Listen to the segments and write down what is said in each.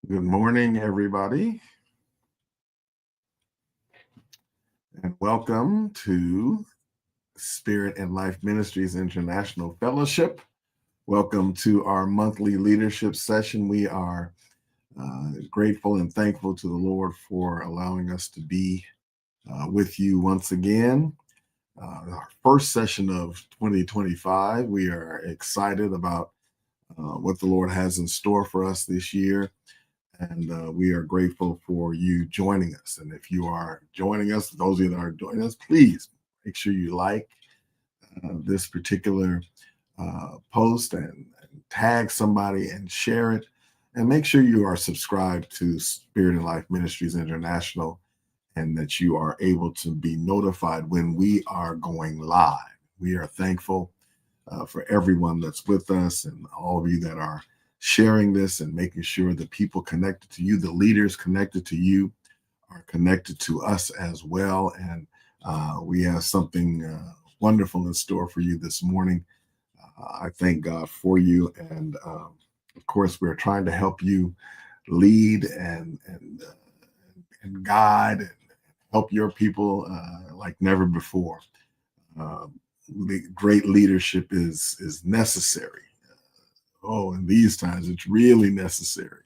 Good morning, everybody, and welcome to Spirit and Life Ministries International Fellowship. Welcome to our monthly leadership session. We are grateful and thankful to the Lord for allowing us to be with you once again. Our first session of 2025. We are excited about what the Lord has in store for us this year. And we are grateful for you joining us. And if you are joining us, those of you that are joining us, please make sure you like this particular post and tag somebody and share it. And make sure you are subscribed to Spirit and Life Ministries International and that you are able to be notified when we are going live. We are thankful for everyone that's with us and all of you that are sharing this and making sure that people connected to you, the leaders connected to you, are connected to us as well. And we have something wonderful in store for you this morning. I thank God for you. And of course, we're trying to help you lead and guide and help your people like never before. Great leadership is necessary. In these times, it's really necessary.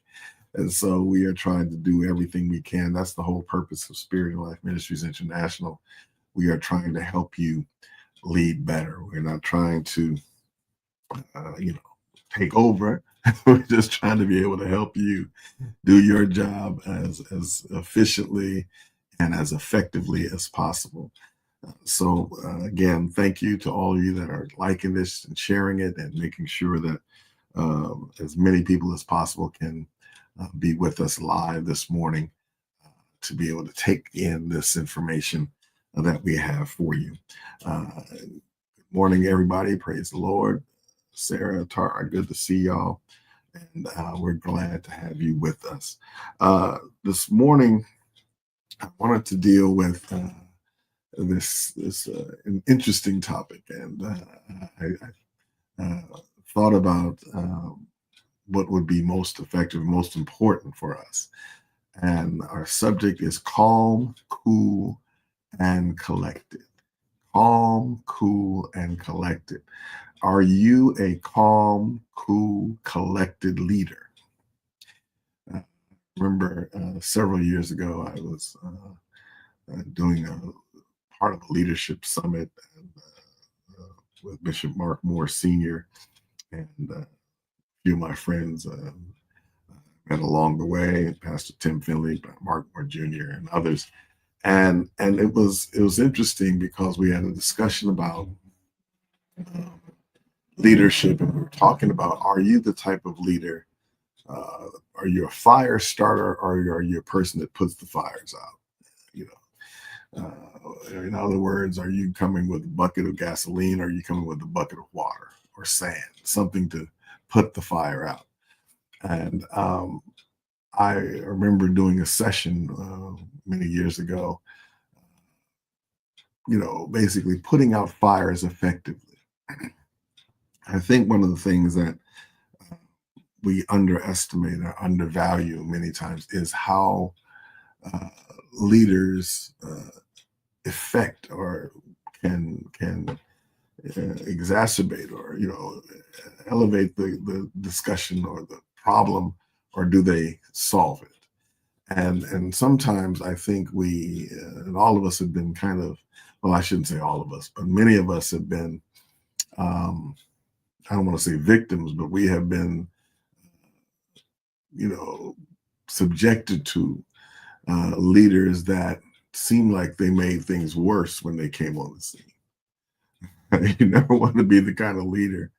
And so we are trying to do everything we can. That's the whole purpose of Spirit and Life Ministries International. We are trying to help you lead better. We're not trying to, take over. We're just trying to be able to help you do your job as efficiently and as effectively as possible. So again, thank you to all of you that are liking this and sharing it and making sure that as many people as possible can be with us live this morning to be able to take in this information that we have for you. Good morning, everybody. Praise the Lord. Sarah, Tara, good to see y'all. And we're glad to have you with us. This morning, I wanted to deal with this an interesting topic, and I thought about what would be most effective, most important for us. And our subject is calm, cool, and collected. Calm, cool, and collected. Are you a calm, cool, collected leader? Remember several years ago, I was doing a part of a leadership summit with Bishop Mark Moore Sr. and a few of my friends met along the way, Pastor Tim Finley, Mark Moore Jr., and others. And it was interesting because we had a discussion about leadership, and we were talking about, are you the type of leader? Are you a fire starter, or are you a person that puts the fires out? In other words, are you coming with a bucket of gasoline, or are you coming with a bucket of water or sand, something to put the fire out? And I remember doing a session many years ago, basically putting out fires effectively. I think one of the things that we underestimate or undervalue many times is how leaders affect or can exacerbate or elevate the discussion or the problem, or do they solve it? And sometimes I think we and all of us have been kind of, well, I shouldn't say all of us, but many of us have been I don't want to say victims, but we have been subjected to leaders that seem like they made things worse when they came on the scene. You never want to be the kind of leader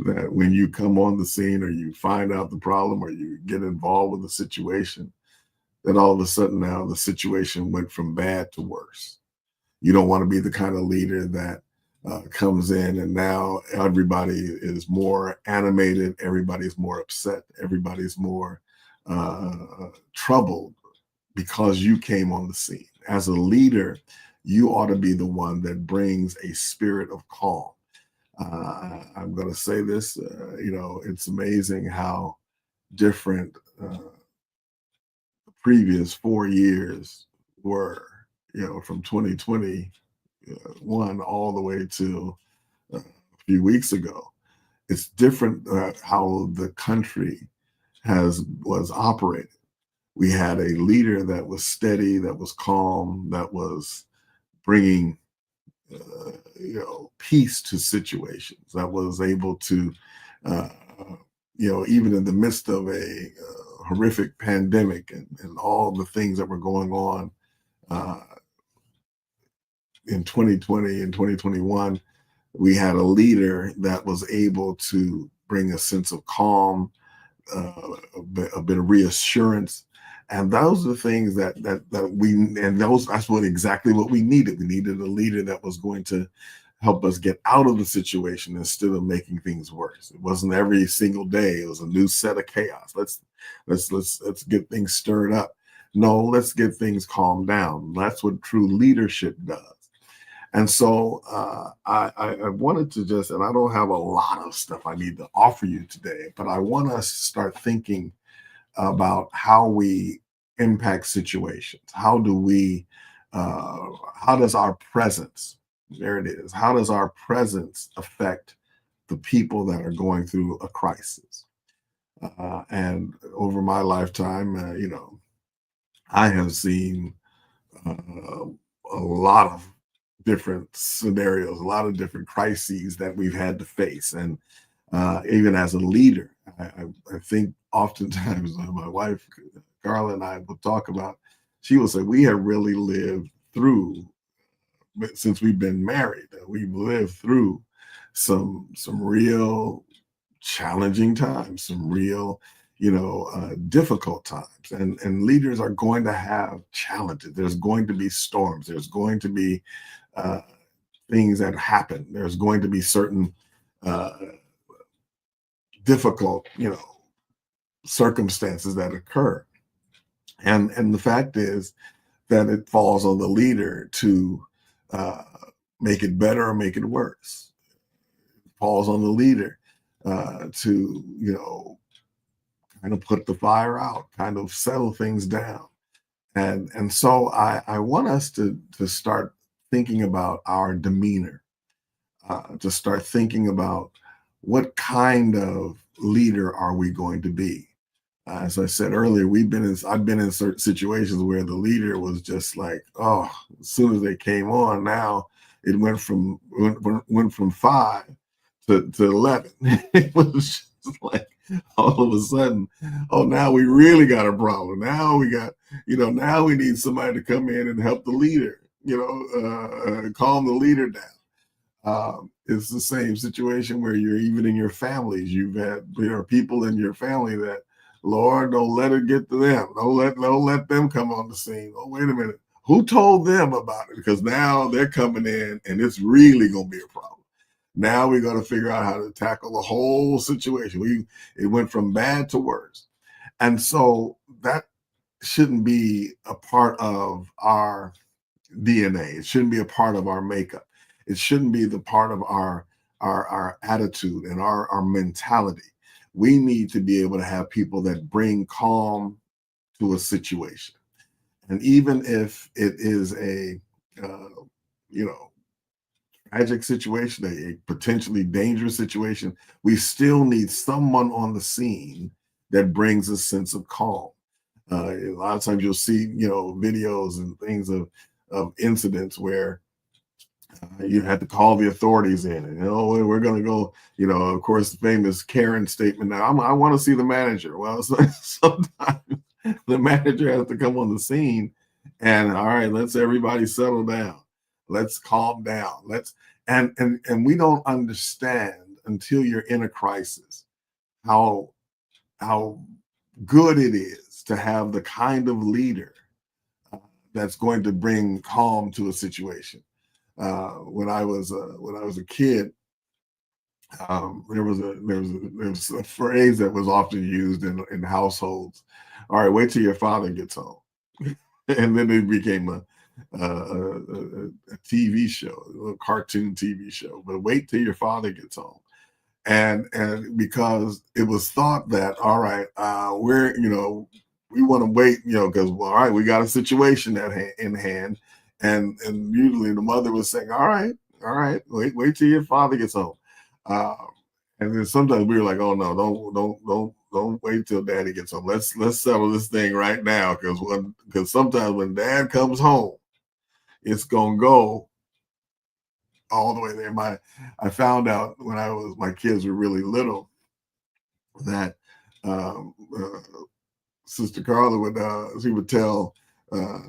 that when you come on the scene or you find out the problem or you get involved with the situation, that all of a sudden now the situation went from bad to worse. You don't want to be the kind of leader that comes in and now everybody is more animated, everybody's more upset, everybody's more troubled because you came on the scene. As a leader, you ought to be the one that brings a spirit of calm. I'm going to say this, it's amazing how different previous 4 years were, from 2021 all the way to a few weeks ago. It's different how the country was operating. We had a leader that was steady, that was calm, that was bringing peace to situations, that was able to uh, even in the midst of a horrific pandemic and all the things that were going on uh, in 2020 and 2021, we had a leader that was able to bring a sense of calm, a bit of reassurance. And those are the things that's exactly what we needed. We needed a leader that was going to help us get out of the situation instead of making things worse. It wasn't every single day. It was a new set of chaos. Let's get things stirred up. No, let's get things calmed down. That's what true leadership does. And so I wanted to and I don't have a lot of stuff I need to offer you today, but I want us to start thinking about how we impact situations. How does our presence, there it is, how does our presence affect the people that are going through a crisis? And over my lifetime, I have seen a lot of different scenarios, a lot of different crises that we've had to face. And even as a leader, I think oftentimes my wife, Carla, and I will talk about, she will say, we have really lived through, since we've been married, we've lived through some real challenging times, some real difficult times, and leaders are going to have challenges. There's going to be storms. There's going to be things that happen. There's going to be certain difficult, circumstances that occur, and the fact is that it falls on the leader to make it better or make it worse. It falls on the leader to kind of put the fire out, kind of settle things down. And so I want us to start thinking about our demeanor, to start thinking about what kind of leader are we going to be. As I said earlier, I've been in certain situations where the leader was just like, oh, as soon as they came on, now it went from 5 to 11. It was just like all of a sudden, oh, now we really got a problem. Now we got, now we need somebody to come in and help the leader, calm the leader down. It's the same situation where you're even in your families. You've had people in your family that, Lord, don't let it get to them. Don't let them come on the scene. Oh, wait a minute. Who told them about it? Because now they're coming in and it's really going to be a problem. Now we got to figure out how to tackle the whole situation. It went from bad to worse. And so that shouldn't be a part of our DNA. It shouldn't be a part of our makeup. It shouldn't be the part of our attitude and our mentality. We need to be able to have people that bring calm to a situation. And even if it is a tragic situation, a potentially dangerous situation, we still need someone on the scene that brings a sense of calm. A lot of times you'll see, videos and things of incidents where you had to call the authorities in, and we're going to go. Of course, the famous Karen statement. Now, I want to see the manager. Well, sometimes the manager has to come on the scene, and all right, let's everybody settle down. Let's calm down. And we don't understand until you're in a crisis how good it is to have the kind of leader that's going to bring calm to a situation. When I was a kid, there was a phrase that was often used in households. All right, wait till your father gets home, and then it became a TV show, a cartoon TV show. But wait till your father gets home, and because it was thought that all right, we want to wait, because all right, we got a situation in hand, and usually the mother was saying, all right, wait till your father gets home, uh, and then sometimes we were like, oh no, don't wait till daddy gets home. Let's settle this thing right now, because sometimes when dad comes home, it's gonna go all the way there. I found out when my kids were really little that um, Sister Carla she would tell, uh,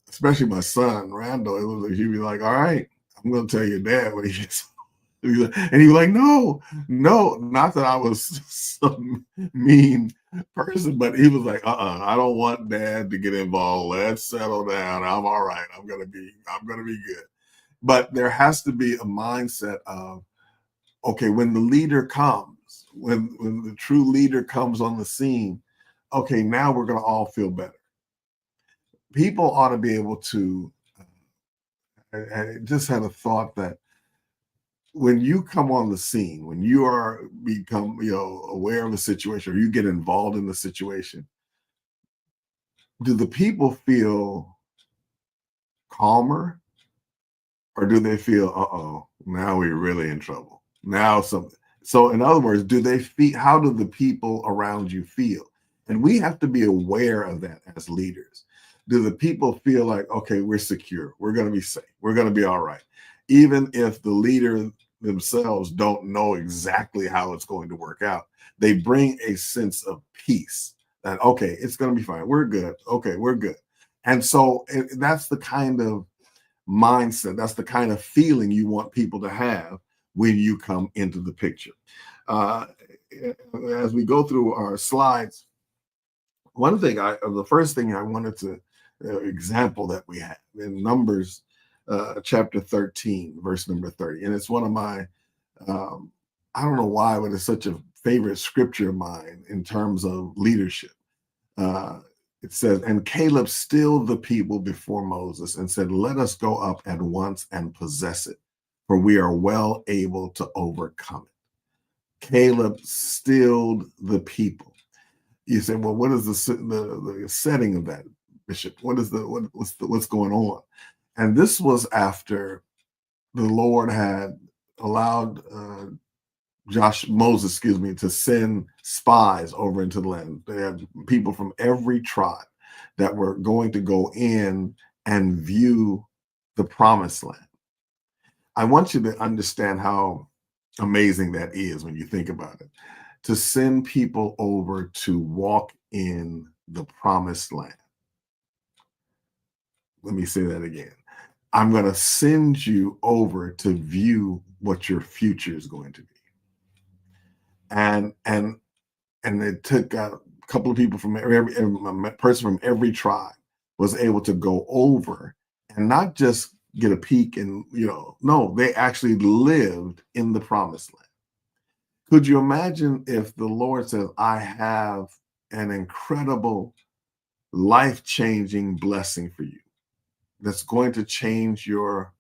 especially my son Randall, she'd be like, all right, I'm gonna tell your dad when he gets home. And he was like, no, not that I was some mean person, but he was like, I don't want dad to get involved. Let's settle down. I'm all right. I'm gonna be good. But there has to be a mindset of, okay, when the leader comes, when the true leader comes on the scene, okay, now we're going to all feel better. People ought to be able to, I just had a thought that when you come on the scene, when you become aware of the situation, or you get involved in the situation, do the people feel calmer, or do they feel, uh-oh, now we're really in trouble? Now something. So in other words, how do the people around you feel? And we have to be aware of that as leaders. Do the people feel like, okay, we're secure, we're going to be safe, we're going to be all right, even if the leader themselves don't know exactly how it's going to work out? They bring a sense of peace that, okay, it's going to be fine, we're good, okay, we're good. And so that's the kind of mindset, that's the kind of feeling you want people to have when you come into the picture. As we go through our slides, the first thing I wanted to example that we have in Numbers chapter 13, verse number 30. And it's one of my, I don't know why, but it's such a favorite scripture of mine in terms of leadership. It says, and Caleb stilled the people before Moses and said, let us go up at once and possess it, for we are well able to overcome it. Caleb stilled the people. You say, well, what is the setting of that, Bishop? What's going on? And this was after the Lord had allowed Moses, to send spies over into the land. They had people from every tribe that were going to go in and view the promised land. I want you to understand how amazing that is when you think about it. To send people over to walk in the promised land. Let me say that again. I'm going to send you over to view what your future is going to be. And it took a couple of people from every person from every tribe was able to go over and not just get a peek and, no, they actually lived in the promised land. Could you imagine if the Lord says, I have an incredible, life-changing blessing for you that's going to change your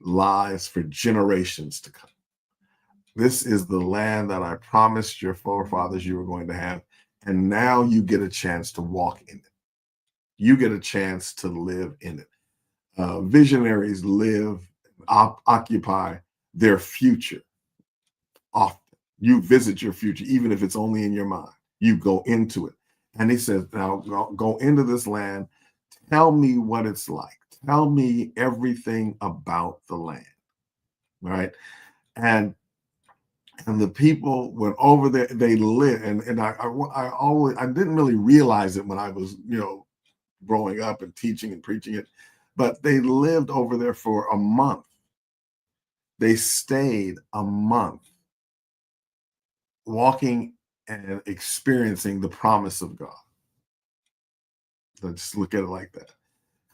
lives for generations to come? This is the land that I promised your forefathers you were going to have. And now you get a chance to walk in it. You get a chance to live in it. Visionaries occupy their future often. You visit your future, even if it's only in your mind. You go into it. And he says, now go into this land. Tell me what it's like. Tell me everything about the land. Right? And the people went over there. They lived, and I didn't really realize it when I was growing up and teaching and preaching it, but they lived over there for a month. They stayed a month, walking and experiencing the promise of God. Let's look at it like that.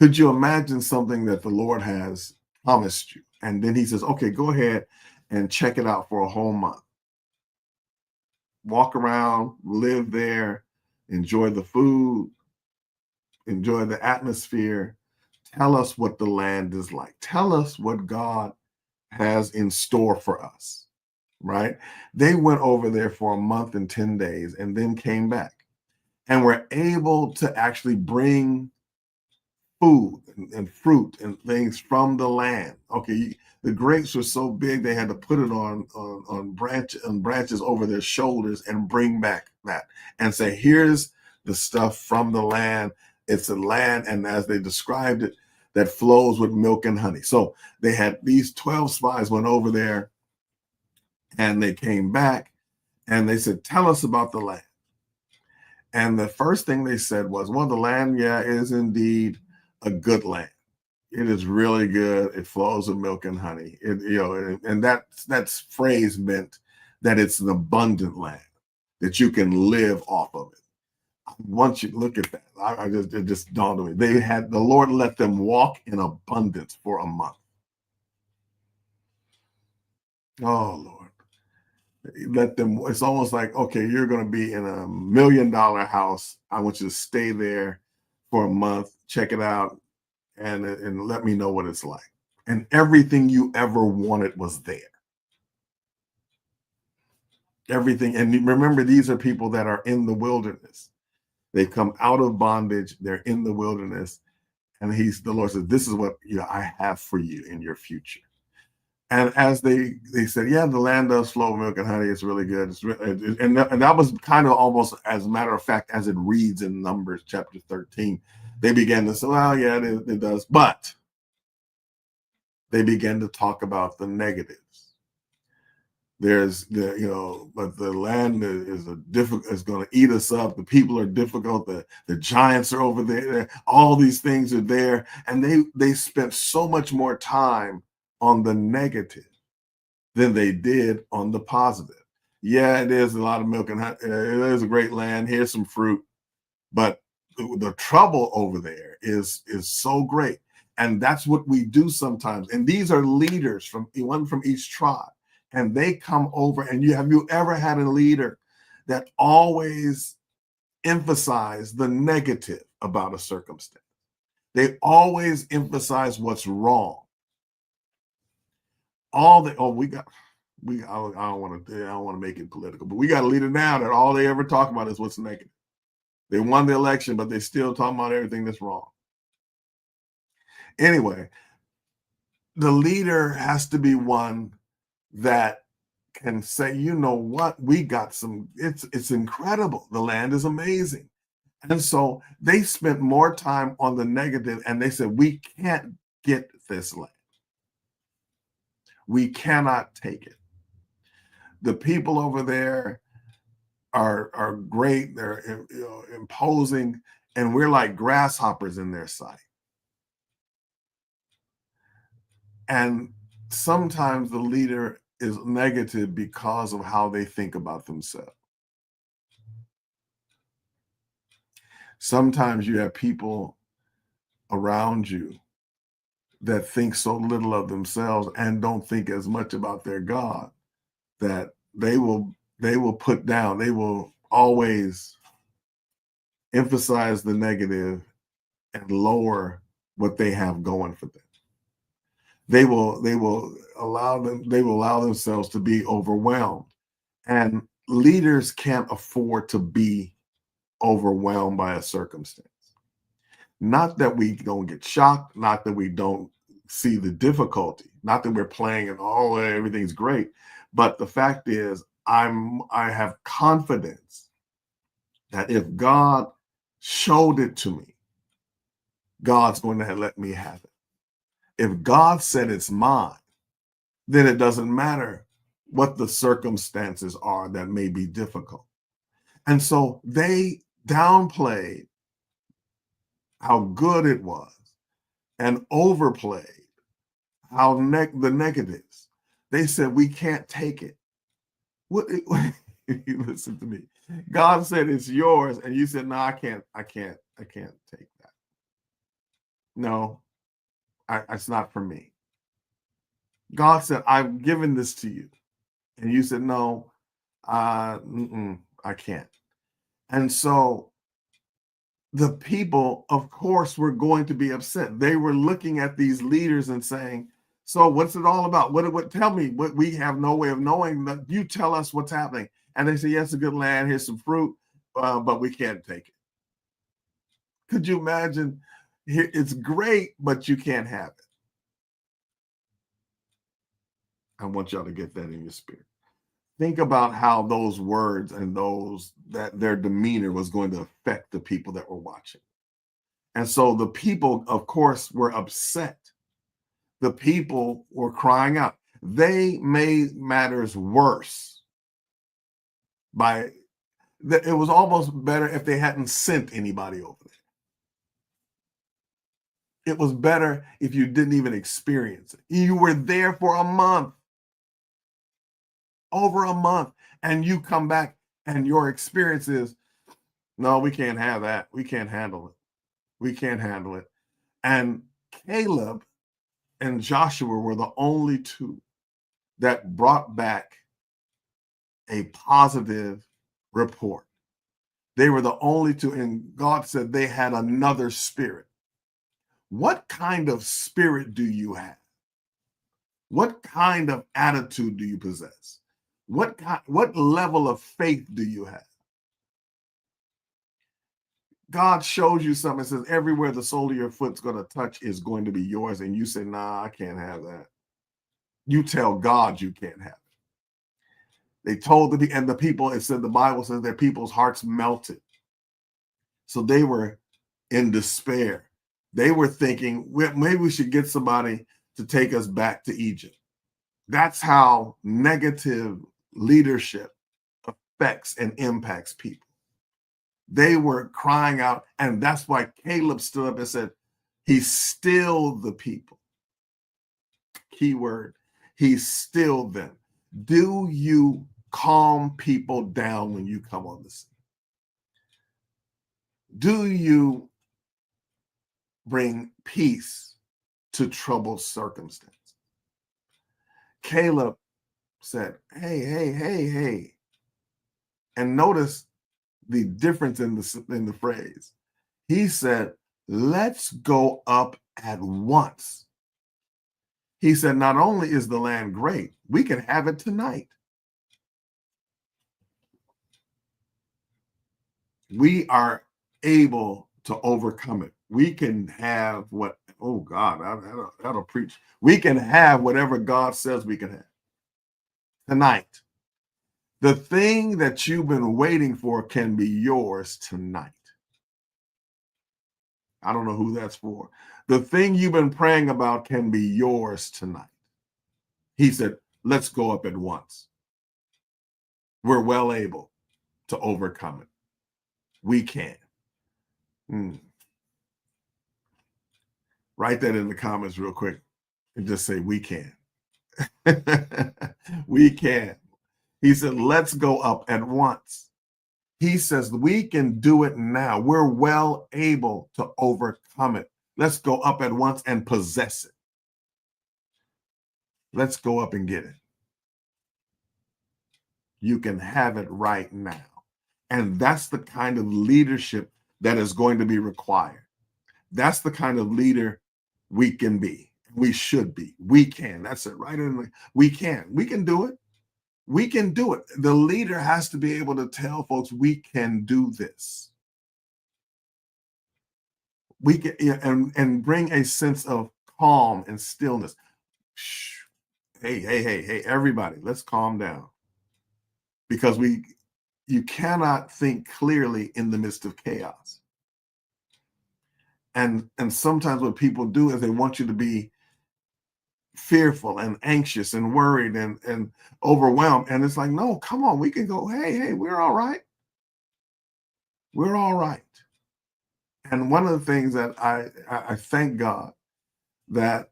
Could you imagine something that the Lord has promised you, and then He says, "Okay, go ahead and check it out for a whole month." Walk around, live there, enjoy the food, enjoy the atmosphere. Tell us what the land is like. Tell us what God has in store for us, right? They went over there for a month and 10 days and then came back. and were able to actually bring food and fruit and things from the land. Okay, the grapes were so big they had to put it on branches over their shoulders and bring back that and say, here's the stuff from the land. It's a land, and as they described it, that flows with milk and honey. So they had these 12 spies went over there, and they came back and they said, tell us about the land. And the first thing they said was, well, the land, yeah, is indeed a good land. It is really good. It flows with milk and honey. And that phrase meant that it's an abundant land, that you can live off of it. Once you look at that, it just dawned on me. The Lord let them walk in abundance for a month. Oh, Lord. Let them, it's almost like, okay, you're going to be in a $1 million house. I want you to stay there for a month, check it out, and let me know what it's like. And everything you ever wanted was there. Everything. And remember, these are people that are in the wilderness. They've come out of bondage. They're in the wilderness. And the Lord says, this is what I have for you in your future. And as they said, yeah, the land does flow with milk and honey. It's really good. And that was kind of almost, as a matter of fact, as it reads in Numbers chapter 13, they began to say, well, yeah, it does. But they began to talk about the negatives. There's but the land is going to eat us up. The people are difficult. The giants are over there. All these things are there. And they spent so much more time on the negative than they did on the positive. Yeah, it is a lot of milk and honey. It is a great land. Here's some fruit. But the trouble over there is so great. And that's what we do sometimes. And these are leaders from each tribe. And they come over, and have you ever had a leader that always emphasized the negative about a circumstance? They always emphasize what's wrong. I don't want to make it political, but we got a leader now that all they ever talk about is what's negative. They won the election, but they still talking about everything that's wrong. Anyway, the leader has to be one that can say, you know what, we got it's incredible. The land is amazing. And so they spent more time on the negative, and they said, we can't get this land. We cannot take it. The people over there are great. They're imposing, and we're like grasshoppers in their sight. And sometimes the leader is negative because of how they think about themselves. Sometimes you have people around you that think so little of themselves and don't think as much about their God, that they will put down, they will always emphasize the negative and lower what they have going for them. They will allow themselves to be overwhelmed. And leaders can't afford to be overwhelmed by a circumstance. Not that we don't get shocked, not that we don't see the difficulty, not that we're playing and everything's great, but the fact is I have confidence that if God showed it to me, God's going to let me have it. If God said it's mine, then it doesn't matter what the circumstances are that may be difficult. And so they downplayed how good it was and overplayed the negatives. They said, we can't take it. You listen to me. God said it's yours, and you said, no, I can't take that. No, it's not for me. God said, I've given this to you. And you said, no, I can't. And so the people, of course, were going to be upset. They were looking at these leaders and saying, so what's it all about? What tell me, what we have no way of knowing. That you tell us what's happening. And they say, yes, a good land, here's some fruit, but we can't take it. Could you imagine? Here, it's great, but you can't have it. I want y'all to get that in your spirit. Think about how those words and that their demeanor was going to affect the people that were watching. And so the people, of course, were upset. The people were crying out. They made matters worse by it was almost better if they hadn't sent anybody over there. It was better if you didn't even experience it. You were there for a month, over a month, and you come back and your experience is, no, we can't have that. We can't handle it. We can't handle it. And Caleb and Joshua were the only two that brought back a positive report. They were the only two, and God said they had another spirit. What kind of spirit do you have? What kind of attitude do you possess? What level of faith do you have? God shows you something and says, everywhere the sole of your foot's going to touch is going to be yours. And you say, nah, I can't have that. You tell God you can't have it. They told the people, it said, the Bible says their people's hearts melted. So they were in despair. They were thinking, maybe we should get somebody to take us back to Egypt. That's how negative leadership affects and impacts people. They were crying out, and that's why Caleb stood up and said, he's still the people. Keyword, he's still them. Do you calm people down when you come on the scene? Do you bring peace to troubled circumstances? Caleb said, hey. And notice the difference in the phrase. He said, let's go up at once. He said, not only is the land great, we can have it tonight. We are able to overcome it. We can have oh God, that'll preach. We can have whatever God says we can have tonight. The thing that you've been waiting for can be yours tonight. I don't know who that's for. The thing you've been praying about can be yours tonight. He said, let's go up at once. We're well able to overcome it. We can. Write that in the comments real quick and just say, we can. We can. He said, let's go up at once. He says, we can do it now. We're well able to overcome it. Let's go up at once and possess it. Let's go up and get it. You can have it right now. And that's the kind of leadership that is going to be required. That's the kind of leader we can be. We should be. We can. That's it, right? We can. We can do it. We can do it. The leader has to be able to tell folks, we can do this. We can, and bring a sense of calm and stillness. Shh. Hey, everybody, let's calm down. Because you cannot think clearly in the midst of chaos. And sometimes what people do is they want you to be fearful and anxious and worried and overwhelmed. And it's like, no, come on, we can go, hey, we're all right. We're all right. And one of the things that I thank God that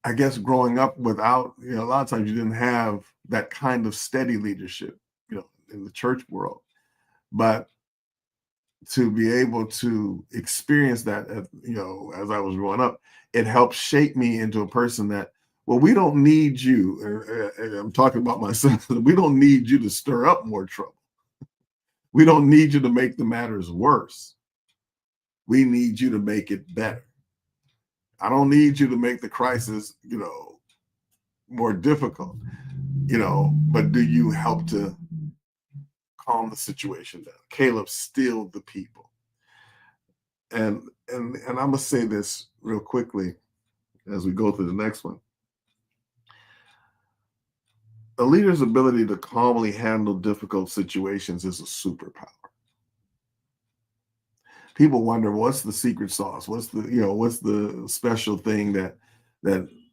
I guess growing up without, a lot of times you didn't have that kind of steady leadership, in the church world. But to be able to experience that, as I was growing up, it helped shape me into a person that, well, we don't need you. I'm talking about myself. We don't need you to stir up more trouble. We don't need you to make the matters worse. We need you to make it better. I don't need you to make the crisis, more difficult, but do you help to calm the situation down. Caleb stilled the people. And I'm gonna say this real quickly as we go through the next one. A leader's ability to calmly handle difficult situations is a superpower. People wonder what's the secret sauce, what's the special thing that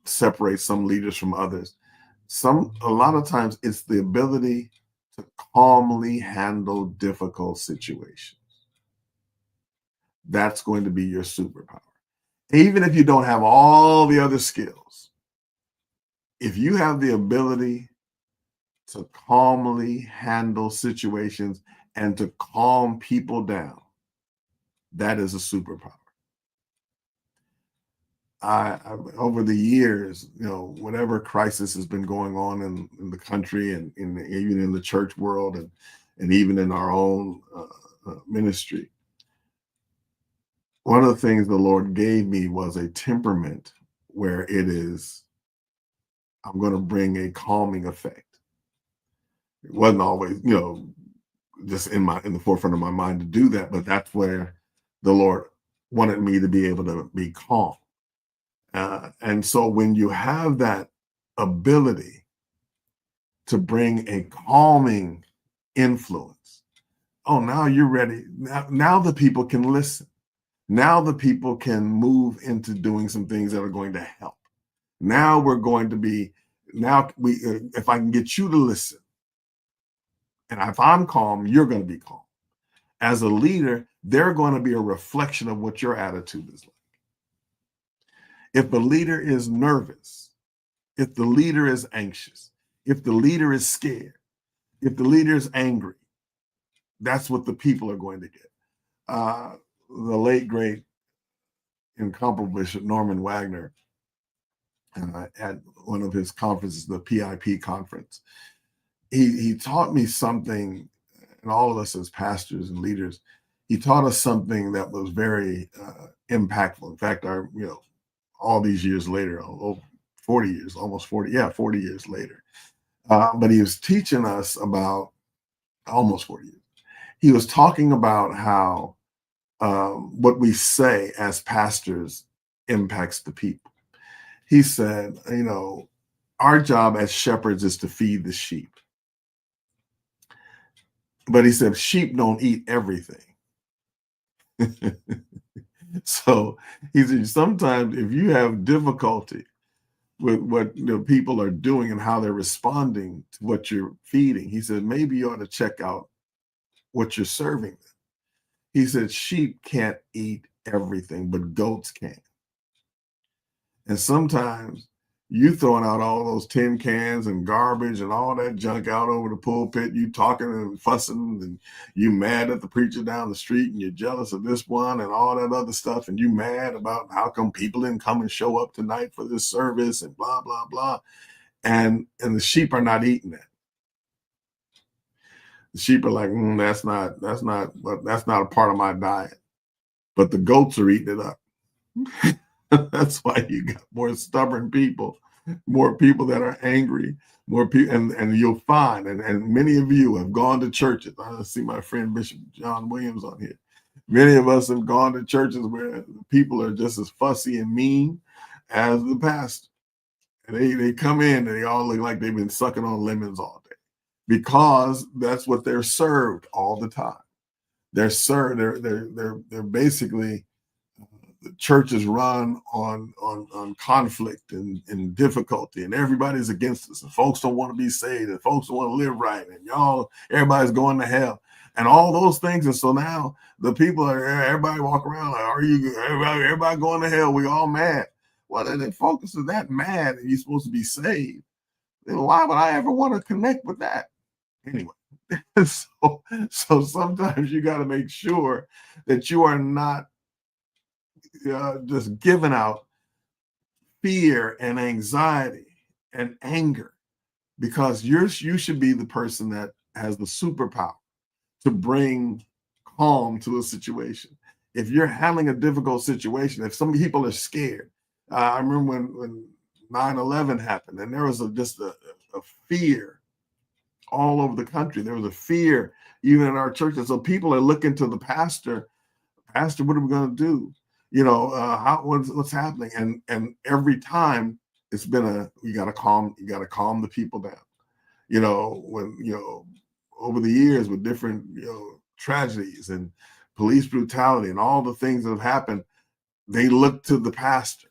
separates some leaders from others. A lot of times it's the ability to calmly handle difficult situations. That's going to be your superpower. Even if you don't have all the other skills, if you have the ability to calmly handle situations and to calm people down, that is a superpower. I over the years, whatever crisis has been going on in the country and even in the church world and even in our own ministry, one of the things the Lord gave me was a temperament where I'm going to bring a calming effect. It wasn't always, just in the forefront of my mind to do that, but that's where the Lord wanted me to be able to be calm. And so when you have that ability to bring a calming influence, now you're ready. Now the people can listen. Now the people can move into doing some things that are going to help. Now if I can get you to listen, and if I'm calm, you're going to be calm. As a leader, they're going to be a reflection of what your attitude is like. If the leader is nervous, if the leader is anxious, if the leader is scared, if the leader is angry, that's what the people are going to get. The late, great, incomparable Bishop Norman Wagner, at one of his conferences, the PIP conference, he taught me something, and all of us as pastors and leaders, he taught us something that was very impactful. In fact, all these years later, 40 years, almost 40 years later. But he was teaching us about almost 40 years. He was talking about how what we say as pastors impacts the people. He said, our job as shepherds is to feed the sheep. But he said, sheep don't eat everything. So he said, sometimes if you have difficulty with what people are doing and how they're responding to what you're feeding, he said, maybe you ought to check out what you're serving them. He said, sheep can't eat everything, but goats can. And sometimes you throwing out all those tin cans and garbage and all that junk out over the pulpit, you talking and fussing, and you mad at the preacher down the street, and you're jealous of this one and all that other stuff, and you mad about how come people didn't come and show up tonight for this service and blah, blah, blah. And the sheep are not eating that. The sheep are like, that's not a part of my diet. But the goats are eating it up. That's why you got more stubborn people, more people that are angry, more people, and you'll find, and many of you have gone to churches. I see my friend Bishop John Williams on here. Many of us have gone to churches where people are just as fussy and mean as the pastor. And they come in and they all look like they've been sucking on lemons all day, because that's what they're served all the time. They're served. They're basically, the church is run on conflict and difficulty, and everybody's against us, and folks don't want to be saved, and folks don't want to live right, and everybody's going to hell, and all those things. And so now the people everybody walk around like, everybody going to hell? We all mad. Well, if folks are that mad and you're supposed to be saved, then why would I ever want to connect with that? Anyway, so sometimes you got to make sure that you are not just giving out fear and anxiety and anger, because you should be the person that has the superpower to bring calm to a situation. If you're handling a difficult situation, if some people are scared, I remember when 9/11 happened, and there was just a fear all over the country. There was a fear even in our churches. So people are looking to the pastor. Pastor, what are we going to do? What's happening? And every time it's been you got to calm the people down. Over the years with different tragedies and police brutality and all the things that have happened, they look to the pastor.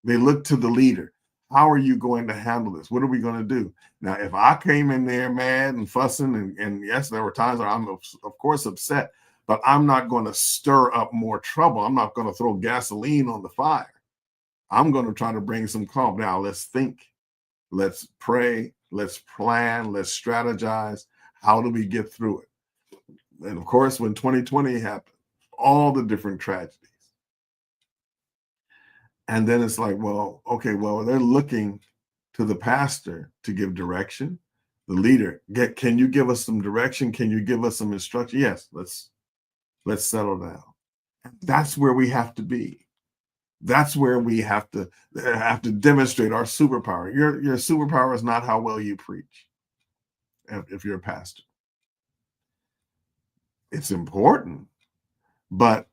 They look to the leader. How are you going to handle this? What are we going to do? Now, if I came in there mad and fussing, and yes, there were times where I'm, of course, upset, but I'm not going to stir up more trouble. I'm not going to throw gasoline on the fire. I'm going to try to bring some calm. Now, let's think. Let's pray. Let's plan. Let's strategize. How do we get through it? And of course, when 2020 happened, all the different tragedies. And then it's like, well, okay, well, they're looking to the pastor to give direction. The leader, can you give us some direction? Can you give us some instruction? Yes, let's settle down. That's where we have to be. That's where we have to demonstrate our superpower. Your superpower is not how well you preach. If you're a pastor, it's important, but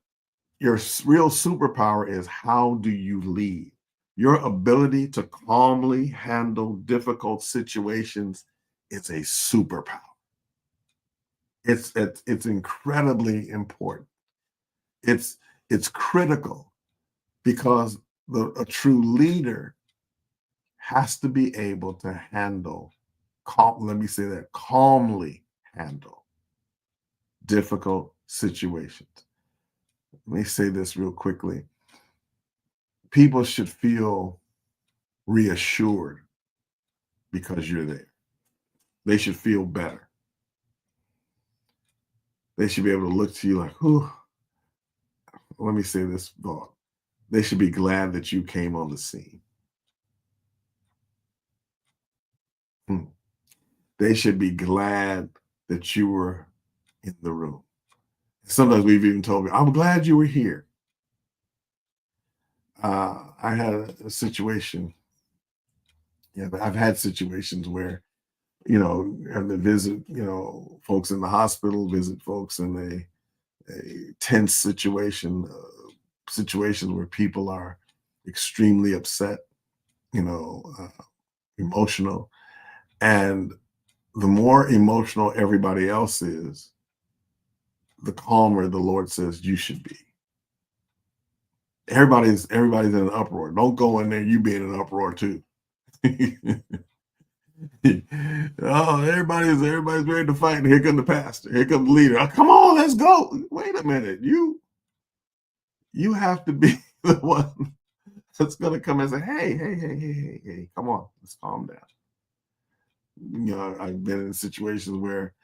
your real superpower is how do you lead? Your ability to calmly handle difficult situations is a superpower. It's incredibly important. It's critical because a true leader has to be able to calmly handle difficult situations. Let me say this real quickly. People should feel reassured because you're there. They should feel better. They should be able to look to you like, whew. Let me say this thought. They should be glad that you came on the scene. They should be glad that you were in the room. Sometimes we've even told me, I'm glad you were here. I had a situation. Yeah, but I've had situations where, I have to visit, folks in the hospital, visit folks in a tense situations where people are extremely upset, emotional. And the more emotional everybody else is, the calmer the Lord says you should be. Everybody's in an uproar. Don't go in there, you be in an uproar too. Oh, everybody's ready to fight. And here comes the pastor. Here comes the leader. Oh, come on, let's go. Wait a minute. You have to be the one that's gonna come and say, hey, come on, let's calm down. I've been in situations where,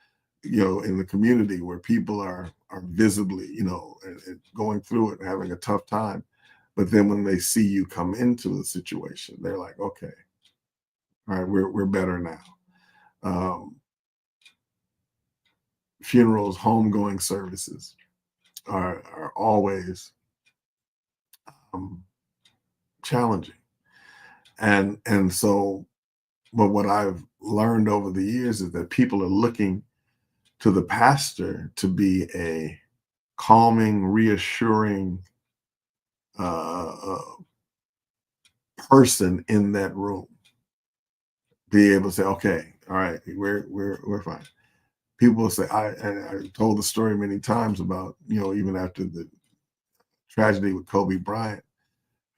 in the community where people are visibly, and going through it and having a tough time. But then when they see you come into the situation, they're like, okay, all right, we're better now. Funerals, homegoing services are always challenging. And so, but what I've learned over the years is that people are looking to the pastor to be a calming, reassuring person in that room. Be able to say, okay, all right, we're fine. People will say, I told the story many times about, even after the tragedy with Kobe Bryant,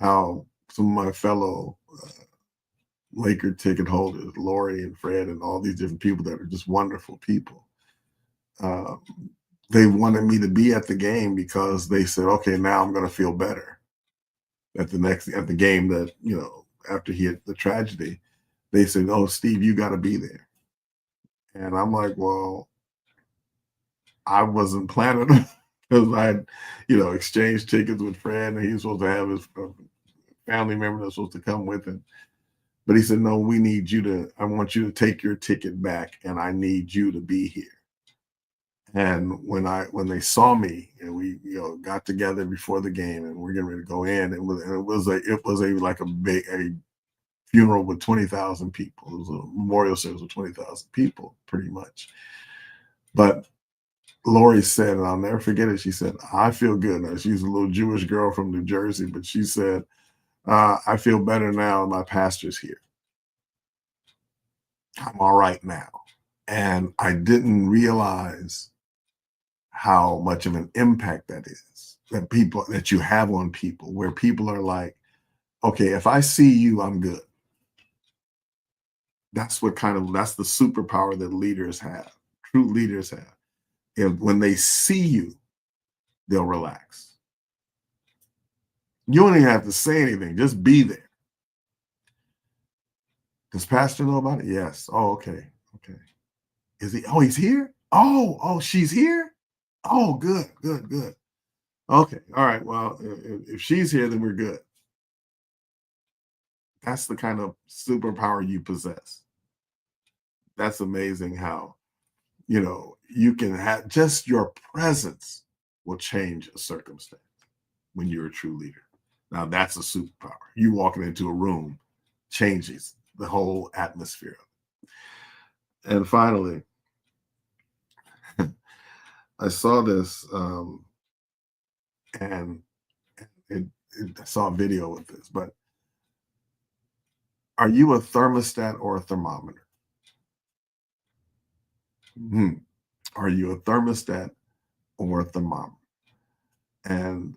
how some of my fellow Laker ticket holders, Lori and Fred, and all these different people that are just wonderful people. They wanted me to be at the game because they said, okay, now I'm going to feel better at the game that, after he had the tragedy. They said, oh, Steve, you got to be there. And I'm like, well, I wasn't planning because I had, exchanged tickets with Fred, and he was supposed to have his family member that was supposed to come with him. But he said, no, I want you to take your ticket back, and I need you to be here. And when they saw me and we, got together before the game and we're getting ready to go in, it was like a funeral with 20,000 people. It was a memorial service with 20,000 people, pretty much. But Lori said, and I'll never forget it, she said, I feel good now. She's a little Jewish girl from New Jersey, but she said, I feel better now. My pastor's here. I'm all right now. And I didn't realize how much of an impact that is, that you have on people, where people are like, okay, if I see you, I'm good. That's the superpower that leaders have, true leaders have. When they see you, they'll relax. You don't even have to say anything, just be there. Does Pastor know about it? Yes. Oh, okay. Okay. Is he? Oh, he's here? Oh, she's here? Oh, good. Okay. All right. Well, if she's here, then we're good. That's the kind of superpower you possess. That's amazing how, you can have just your presence will change a circumstance when you're a true leader. Now that's a superpower. You walking into a room changes the whole atmosphere. And finally, I saw this and I saw a video with this, but are you a thermostat or a thermometer? Are you a thermostat or a thermometer? And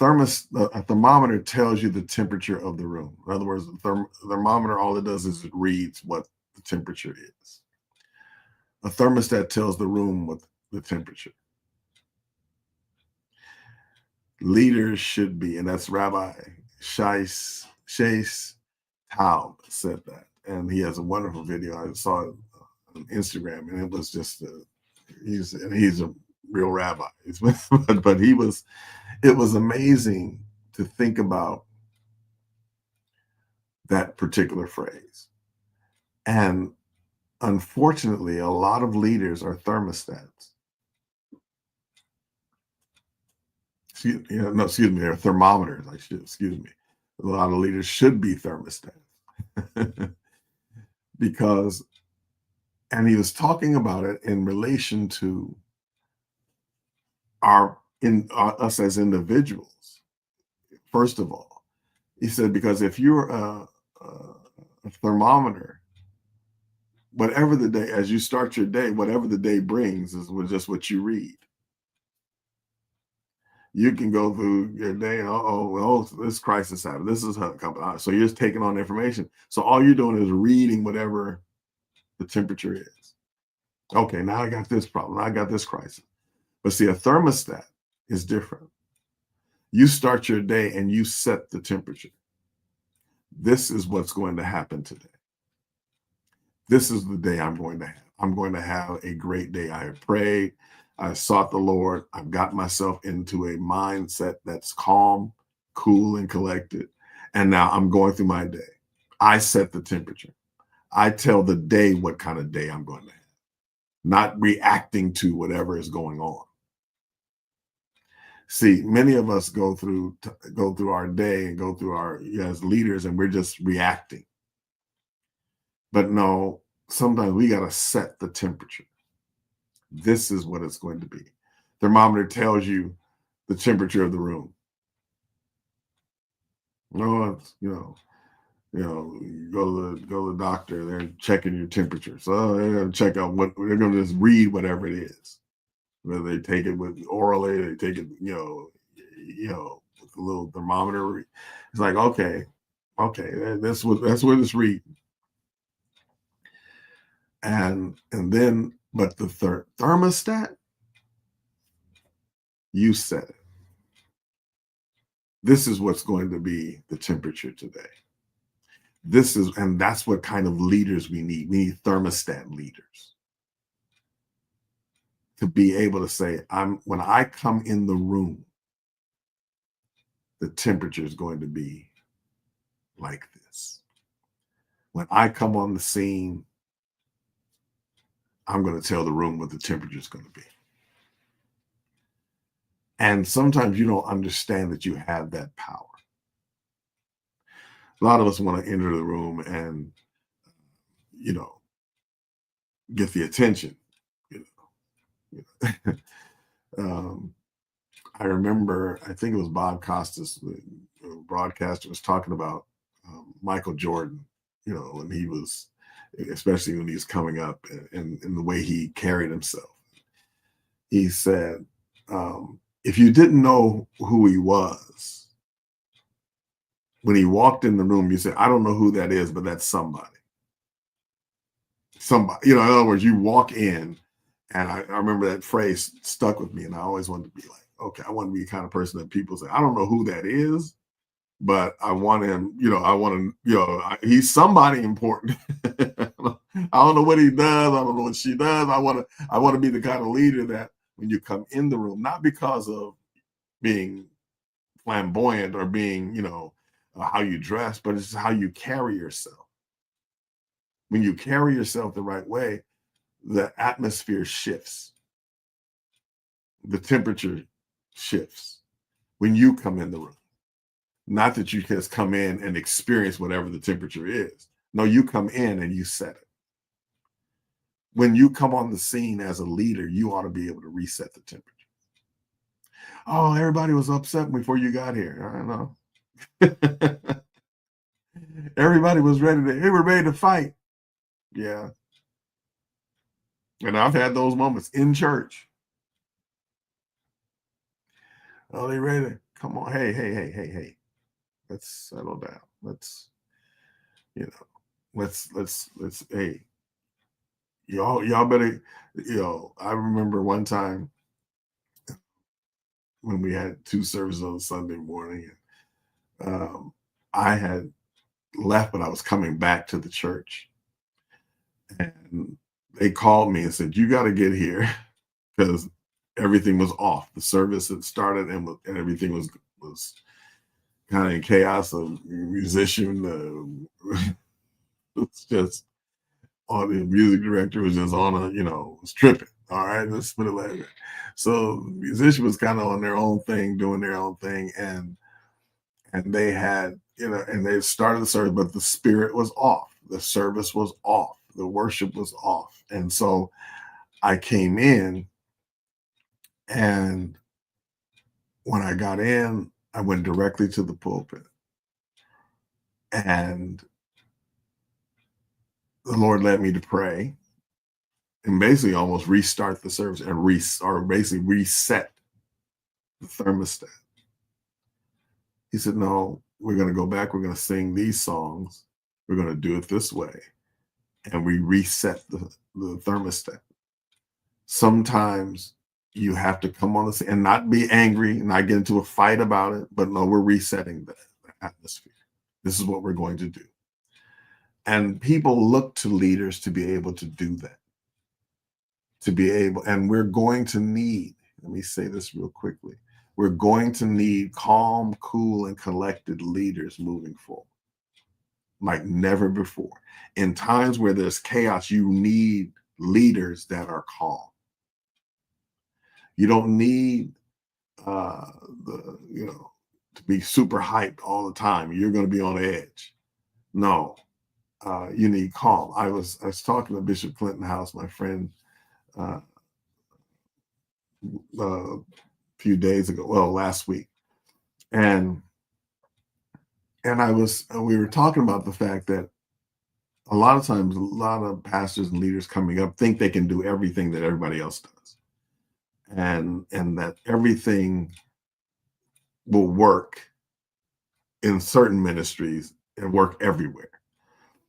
a thermometer tells you the temperature of the room. In other words, the thermometer, all it does is it reads what the temperature is. A thermostat tells the room what the temperature. Leaders should be, and that's Rabbi Shais Taub said that, and he has a wonderful video. I saw it on Instagram, and it was just he's a real rabbi, but it was amazing to think about that particular phrase. And unfortunately, a lot of leaders are thermostats. They're thermometers. Excuse me. A lot of leaders should be thermostats because, and he was talking about it in relation to us as individuals. First of all, he said, because if you're a thermometer, whatever the day, as you start your day, whatever the day brings is just what you read. You can go through your day and this crisis happened. This is coming. So you're just taking on information. So all you're doing is reading whatever the temperature is. Okay, now I got this problem. I got this crisis. But see, a thermostat is different. You start your day and you set the temperature. This is what's going to happen today. This is the day I'm going to have. I'm going to have a great day. I have prayed. I sought the Lord. I've got myself into a mindset that's calm, cool, and collected. And now I'm going through my day. I set the temperature. I tell the day what kind of day I'm going to have, not reacting to whatever is going on. See, many of us go through our day and go through as leaders, and we're just reacting. But no, sometimes we got to set the temperature. This is what it's going to be. Thermometer tells you the temperature of the room. No, you go to the doctor. They're checking your temperature, so they're going to check out they're going to just read whatever it is. Whether they take it with orally, they take it, with a little thermometer. It's like, okay, that's what it's reading. And then, but the thermostat, you set it. This is what's going to be the temperature today. And that's what kind of leaders we need. We need thermostat leaders to be able to say, when I come in the room, the temperature is going to be like this. When I come on the scene, I'm going to tell the room what the temperature is going to be. And sometimes you don't understand that you have that power. A lot of us want to enter the room and, you know, get the attention. You know. um, I remember, I think it was Bob Costas, the broadcaster, was talking about Michael Jordan, you know, when he was, especially when he was coming up and the way he carried himself. He said, if you didn't know who he was, when he walked in the room, you said, I don't know who that is, but that's somebody. Somebody, you know, in other words, you walk in, and I remember that phrase stuck with me, and I always wanted to be like, okay, I want to be the kind of person that people say, I don't know who that is, but I want him, you know, I want him, you know, he's somebody important. I don't know what he does. I don't know what she does. I want to be the kind of leader that when you come in the room, not because of being flamboyant or being, you know, how you dress, but it's how you carry yourself. When you carry yourself the right way, the atmosphere shifts, the temperature shifts when you come in the room. Not that you just come in and experience whatever the temperature is. No, you come in and you set it. When you come on the scene as a leader, you ought to be able to reset the temperature. Oh, everybody was upset before you got here. I don't know. Everybody was they were ready to fight. Yeah. And I've had those moments in church. Oh, they ready to come on. Hey. Let's settle down. Let's, you know, hey, y'all better, you know, I remember one time when we had two services on Sunday morning, and I had left, but I was coming back to the church, and they called me and said, "You got to get here," because everything was off. The service had started, and everything was kind of in chaos. A musician was just on the music director was just on a, you know, was tripping. All right, let's put it like that. So the musician was kind of on their own thing, doing their own thing, and they had, you know, and they started the service, but the spirit was off. The service was off. The worship was off. And so I came in, and when I got in, I went directly to the pulpit. And the Lord led me to pray and basically almost restart the service and basically reset the thermostat. He said, no, we're going to go back. We're going to sing these songs. We're going to do it this way. And we reset the thermostat. Sometimes you have to come on the scene and not be angry, not get into a fight about it, but no, we're resetting the atmosphere. This is what we're going to do. And people look to leaders to be able to do that. And we're going to need, let me say this real quickly, we're going to need calm, cool, and collected leaders moving forward like never before. In times where there's chaos, you need leaders that are calm. You don't need to be super hyped all the time. You're going to be on edge. No, you need calm. I was talking to Bishop Clinton House, my friend, a few days ago, well, last week, and we were talking about the fact that a lot of times, a lot of pastors and leaders coming up think they can do everything that everybody else does, and that everything will work in certain ministries and work everywhere.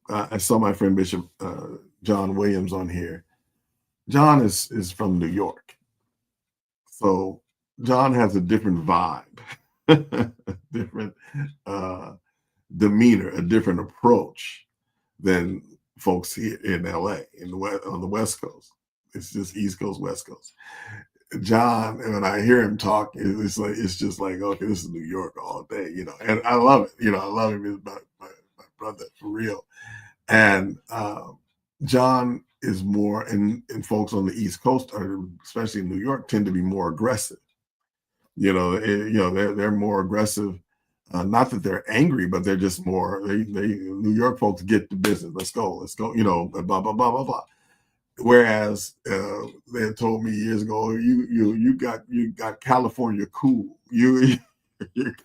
I saw my friend Bishop John Williams on here. John is from New York, so John has a different vibe, different demeanor, a different approach than folks here in LA, on the West Coast. It's just East Coast, West Coast. John, and when I hear him talk, it's just like, okay, this is New York all day, you know. And I love it, you know. I love him. He's my brother for real. And John is more, and folks on the East Coast, or especially in New York, tend to be more aggressive. You know, they're more aggressive Not that they're angry, but they're just more, New York folks get the business. Let's go, blah, blah, blah, blah, blah. Whereas they had told me years ago, you got California cool. You're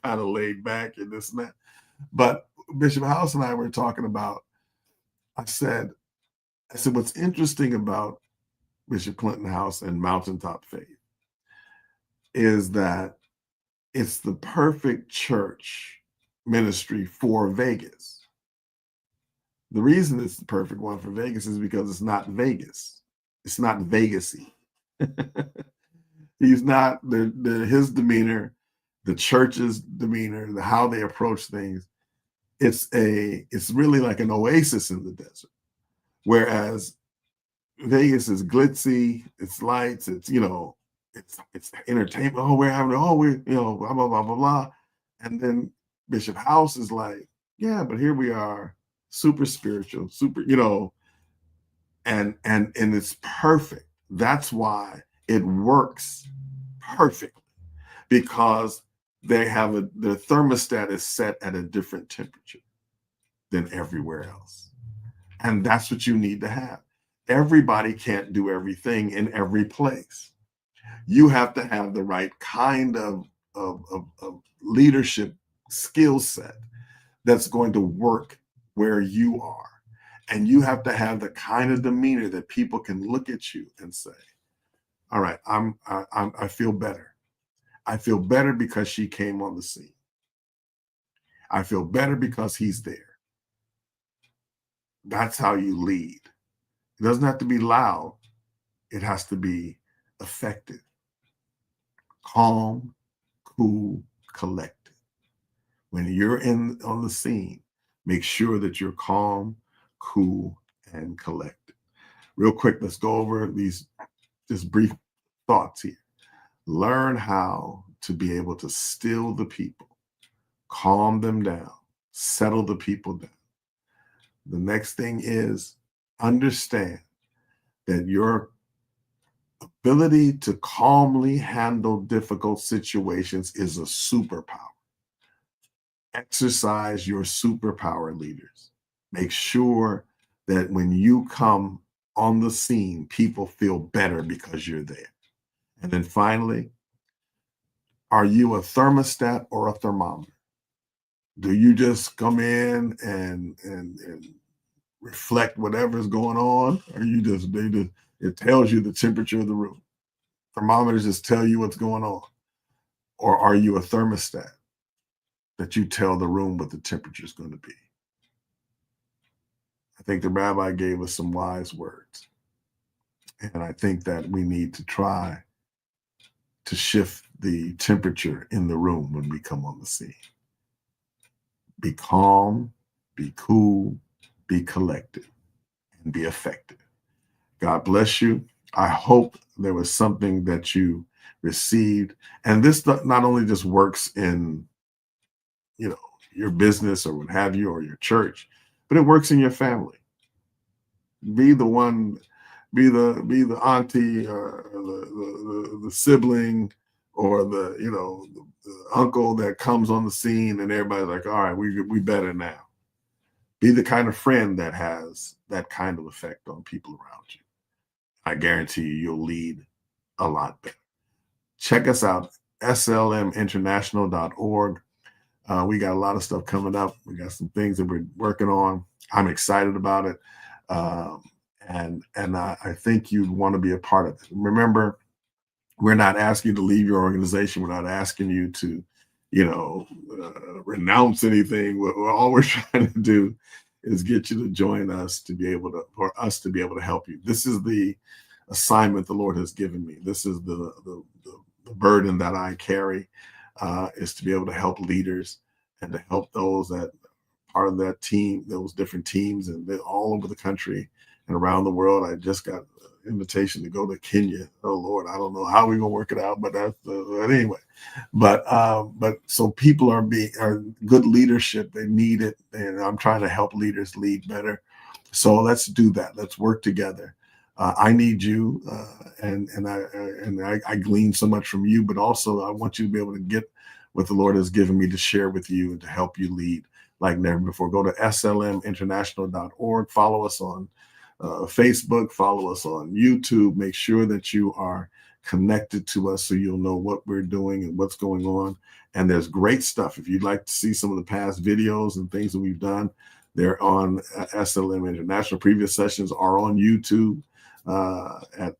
kind of laid back and this and that. But Bishop House and I were talking about, I said, what's interesting about Bishop Clinton House and Mountaintop Faith is that it's the perfect church ministry for Vegas. The reason it's the perfect one for Vegas is because it's not Vegas. It's not Vegasy. He's not his demeanor, the church's demeanor, how they approach things. It's really like an oasis in the desert. Whereas Vegas is glitzy, it's lights, it's it's entertainment. Oh, we're having blah blah blah blah blah. And then Bishop House is like, yeah, but here we are, super spiritual, super, and it's perfect. That's why it works perfectly, because they have their thermostat is set at a different temperature than everywhere else. And that's what you need to have. Everybody can't do everything in every place. You have to have the right kind of leadership skill set that's going to work where you are. And you have to have the kind of demeanor that people can look at you and say, all right, I feel better. I feel better because she came on the scene. I feel better because he's there. That's how you lead. It doesn't have to be loud. It has to be effective. Calm, cool, collected. When you're on the scene, make sure that you're calm, cool, and collected. Real quick, let's go over these just brief thoughts here. Learn how to be able to still the people, calm them down, settle the people down. The next thing is understand that your ability to calmly handle difficult situations is a superpower. Exercise your superpower, leaders. Make sure that when you come on the scene, people feel better because you're there. And then finally, are you a thermostat or a thermometer? Do you just come in and reflect whatever's going on, or it tells you the temperature of the room? Thermometers just tell you what's going on. Or are you a thermostat that you tell the room what the temperature is going to be? I think the rabbi gave us some wise words. And I think that we need to try to shift the temperature in the room when we come on the scene. Be calm, be cool, be collected, and be effective. God bless you. I hope there was something that you received. And this not only just works in, your business or what have you, or your church, but it works in your family. Be the one, be the auntie or the sibling or the uncle that comes on the scene and everybody's like, all right, we better now. Be the kind of friend that has that kind of effect on people around you. I guarantee you'll lead a lot better. Check us out, slminternational.org. We got a lot of stuff coming up. We got some things that we're working on. I'm excited about it. And I think you'd want to be a part of it. Remember, we're not asking you to leave your organization. We're not asking you to, renounce anything. All we're trying to do is get you to join us for us to be able to help you. This is the assignment the Lord has given me. This is the burden that I carry, is to be able to help leaders and to help those that part of that team, those different teams, and they're all over the country and around the world. I just got an invitation to go to Kenya. Oh Lord, I don't know how we're gonna work it out, but that's anyway. But so people are good leadership. They need it, and I'm trying to help leaders lead better. So let's do that. Let's work together. I need you, and I glean so much from you, but also I want you to be able to get what the Lord has given me to share with you and to help you lead like never before. Go to slminternational.org. Follow us on Facebook. Follow us on YouTube. Make sure that you are connected to us so you'll know what we're doing and what's going on. And there's great stuff. If you'd like to see some of the past videos and things that we've done, they're on SLM International. Previous sessions are on YouTube at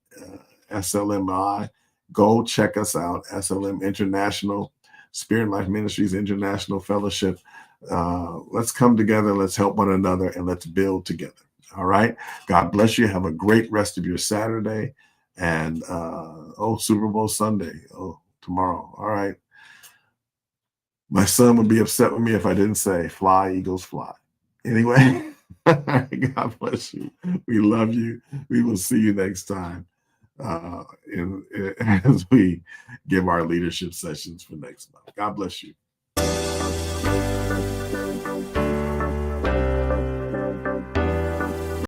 SLMI. Go check us out, SLM International, Spirit and Life Ministries International Fellowship. Let's come together, let's help one another, and let's build together. All right. God bless you. Have a great rest of your Saturday. And Super Bowl Sunday. Tomorrow. All right. My son would be upset with me if I didn't say fly, Eagles, fly. Anyway, God bless you. We love you. We will see you next time as we give our leadership sessions for next month. God bless you.